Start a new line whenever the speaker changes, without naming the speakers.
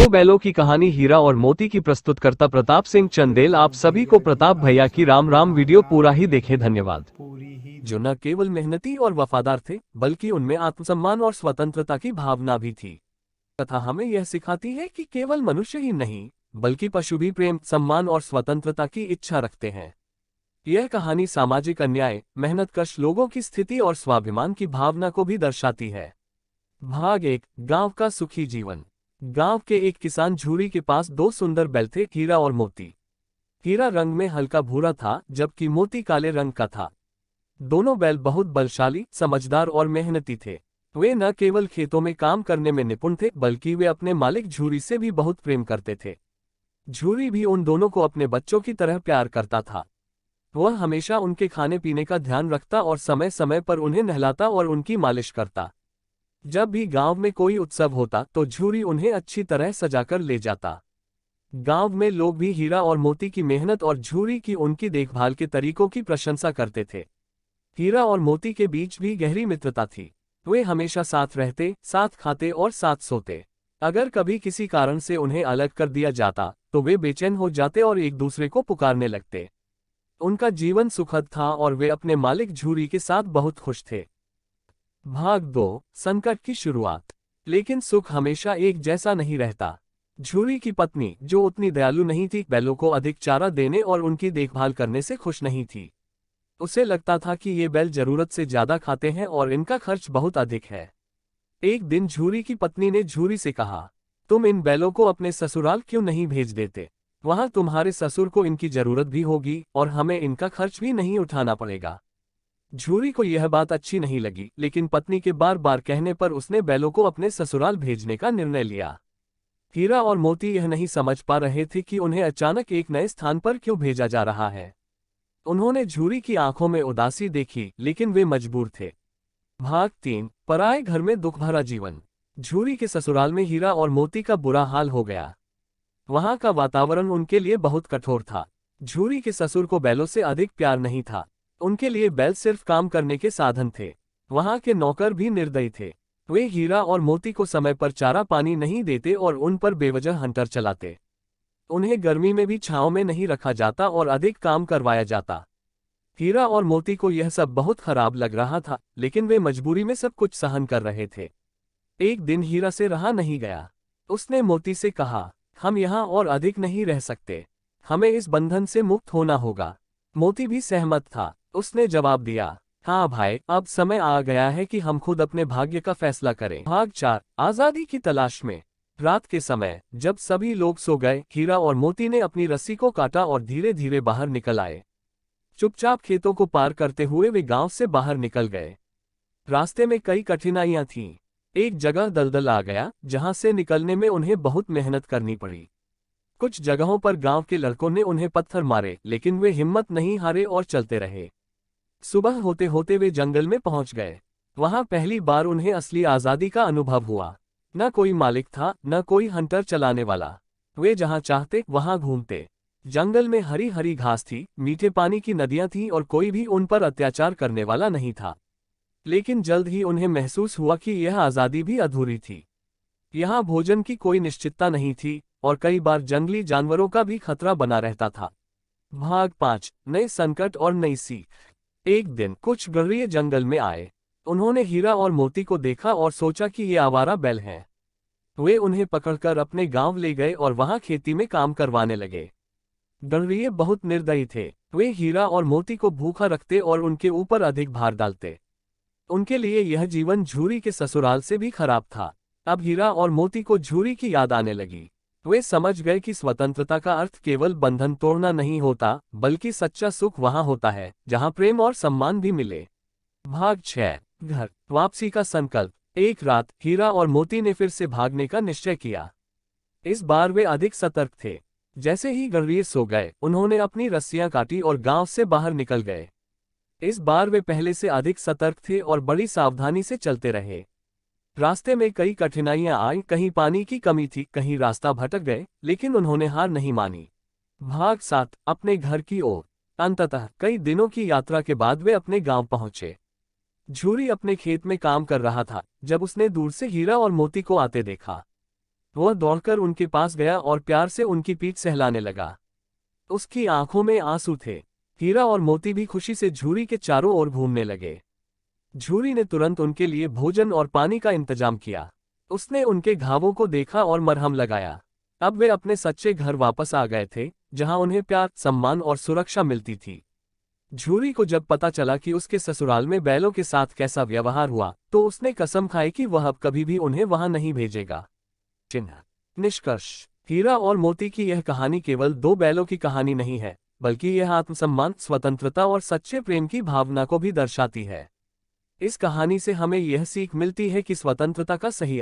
दोस्तों, बैलों की कहानी हीरा और मोती की प्रस्तुतकर्ता प्रताप सिंह चंदेल। आप सभी को प्रताप भैया की राम राम। वीडियो पूरा ही देखें, धन्यवाद।
जो न केवल मेहनती और वफादार थे, बल्कि उनमें आत्मसम्मान और स्वतंत्रता की भावना भी थी। कथा हमें यह सिखाती है कि केवल मनुष्य ही नहीं, बल्कि पशु भी प्रेम, सम्मान और स्वतंत्रता की इच्छा रखते हैं। यह कहानी सामाजिक अन्याय, मेहनतकश लोगों की स्थिति और स्वाभिमान की भावना को भी दर्शाती है। भाग 1, गांव का सुखी जीवन। गांव के एक किसान झूरी के पास दो सुंदर बैल थे, हीरा और मोती। हीरा रंग में हल्का भूरा था, जबकि मोती काले रंग का था। दोनों बैल बहुत बलशाली, समझदार और मेहनती थे। वे न केवल खेतों में काम करने में निपुण थे, बल्कि वे अपने मालिक झूरी से भी बहुत प्रेम करते थे। झूरी भी उन दोनों को अपने बच्चों की तरह प्यार करता था। वह हमेशा उनके खाने पीने का ध्यान रखता और समय समय पर उन्हें नहलाता और उनकी मालिश करता। जब भी गांव में कोई उत्सव होता तो झूरी उन्हें अच्छी तरह सजाकर ले जाता। गांव में लोग भी हीरा और मोती की मेहनत और झूरी की उनकी देखभाल के तरीकों की प्रशंसा करते थे। हीरा और मोती के बीच भी गहरी मित्रता थी। वे हमेशा साथ रहते, साथ खाते और साथ सोते। अगर कभी किसी कारण से उन्हें अलग कर दिया जाता तो वे बेचैन हो जाते और एक दूसरे को पुकारने लगते। उनका जीवन सुखद था और वे अपने मालिक झूरी के साथ बहुत खुश थे। भाग 2, संकट की शुरुआत। लेकिन सुख हमेशा एक जैसा नहीं रहता। झूरी की पत्नी, जो उतनी दयालु नहीं थी, बैलों को अधिक चारा देने और उनकी देखभाल करने से खुश नहीं थी। उसे लगता था कि ये बैल जरूरत से ज्यादा खाते हैं और इनका खर्च बहुत अधिक है। एक दिन झूरी की पत्नी ने झूरी से कहा, तुम इन बैलों को अपने ससुराल क्यों नहीं भेज देते? वहां तुम्हारे ससुर को इनकी जरूरत भी होगी और हमें इनका खर्च भी नहीं उठाना पड़ेगा। झूरी को यह बात अच्छी नहीं लगी, लेकिन पत्नी के बार बार कहने पर उसने बैलों को अपने ससुराल भेजने का निर्णय लिया। हीरा और मोती यह नहीं समझ पा रहे थे कि उन्हें अचानक एक नए स्थान पर क्यों भेजा जा रहा है। उन्होंने झूरी की आंखों में उदासी देखी, लेकिन वे मजबूर थे। भाग 3, पराए घर में दुख भरा जीवन। झूरी के ससुराल में हीरा और मोती का बुरा हाल हो गया। वहां का वातावरण उनके लिए बहुत कठोर था। झूरी के ससुर को बैलों से अधिक प्यार नहीं था। उनके लिए बैल सिर्फ काम करने के साधन थे। वहां के नौकर भी निर्दयी थे। वे हीरा और मोती को समय पर चारा पानी नहीं देते और उन पर बेवजह हंटर चलाते। उन्हें गर्मी में भी छांव में नहीं रखा जाता और अधिक काम करवाया जाता। हीरा और मोती को यह सब बहुत खराब लग रहा था, लेकिन वे मजबूरी में सब कुछ सहन कर रहे थे। एक दिन हीरा से रहा नहीं गया। उसने मोती से कहा, हम यहाँ और अधिक नहीं रह सकते। हमें इस बंधन से मुक्त होना होगा। मोती भी सहमत था। उसने जवाब दिया, हाँ भाई, अब समय आ गया है कि हम खुद अपने भाग्य का फैसला करें। भाग 4, आजादी की तलाश में। रात के समय, जब सभी लोग सो गए, हीरा और मोती ने अपनी रस्सी को काटा और धीरे धीरे बाहर निकल आए। चुपचाप खेतों को पार करते हुए वे गांव से बाहर निकल गए। रास्ते में कई कठिनाइयां थीं। एक जगह दलदल आ गया, जहां से निकलने में उन्हें बहुत मेहनत करनी पड़ी। कुछ जगहों पर गांव के लड़कों ने उन्हें पत्थर मारे, लेकिन वे हिम्मत नहीं हारे और चलते रहे। सुबह होते होते वे जंगल में पहुंच गए। वहां पहली बार उन्हें असली आजादी का अनुभव हुआ। न कोई मालिक था, न कोई हंटर चलाने वाला। वे जहां चाहते वहां घूमते। जंगल में हरी हरी घास थी, मीठे पानी की नदियां थीं और कोई भी उन पर अत्याचार करने वाला नहीं था। लेकिन जल्द ही उन्हें महसूस हुआ कि यह आजादी भी अधूरी थी। यहाँ भोजन की कोई निश्चितता नहीं थी और कई बार जंगली जानवरों का भी खतरा बना रहता था। भाग 5, नए संकट और नई सीख। एक दिन कुछ गौरैये जंगल में आए। उन्होंने हीरा और मोती को देखा और सोचा कि ये आवारा बैल हैं। वे उन्हें पकड़कर अपने गांव ले गए और वहां खेती में काम करवाने लगे। गौरैये बहुत निर्दयी थे। वे हीरा और मोती को भूखा रखते और उनके ऊपर अधिक भार डालते। उनके लिए यह जीवन झूरी के ससुराल से भी खराब था। अब हीरा और मोती को झूरी की याद आने लगी। वे समझ गए कि स्वतंत्रता का अर्थ केवल बंधन तोड़ना नहीं होता, बल्कि सच्चा सुख वहां होता है जहां प्रेम और सम्मान भी मिले। भाग 6, घर वापसी का संकल्प। एक रात हीरा और मोती ने फिर से भागने का निश्चय किया। इस बार वे अधिक सतर्क थे। जैसे ही गौरैये सो गए, उन्होंने अपनी रस्सियां काटी और गांव से बाहर निकल गए। इस बार वे पहले से अधिक सतर्क थे और बड़ी सावधानी से चलते रहे। रास्ते में कई कठिनाइयां आईं, कहीं पानी की कमी थी, कहीं रास्ता भटक गए, लेकिन उन्होंने हार नहीं मानी। भाग 7, अपने घर की ओर। अंततः कई दिनों की यात्रा के बाद वे अपने गांव पहुंचे। झूरी अपने खेत में काम कर रहा था जब उसने दूर से हीरा और मोती को आते देखा। वह दौड़कर उनके पास गया और प्यार से उनकी पीठ सहलाने लगा। उसकी आंखों में आंसू थे। हीरा और मोती भी खुशी से झूरी के चारों ओर घूमने लगे। झूरी ने तुरंत उनके लिए भोजन और पानी का इंतजाम किया। उसने उनके घावों को देखा और मरहम लगाया। अब वे अपने सच्चे घर वापस आ गए थे, जहां उन्हें प्यार, सम्मान और सुरक्षा मिलती थी। झूरी को जब पता चला कि उसके ससुराल में बैलों के साथ कैसा व्यवहार हुआ, तो उसने कसम खाई कि वह अब कभी भी उन्हें वहां नहीं भेजेगा। चिन्ह। निष्कर्ष। हीरा और मोती की यह कहानी केवल दो बैलों की कहानी नहीं है, बल्कि यह आत्मसम्मान, स्वतंत्रता और सच्चे प्रेम की भावना को भी दर्शाती है। इस कहानी से हमें यह सीख मिलती है कि स्वतंत्रता का सही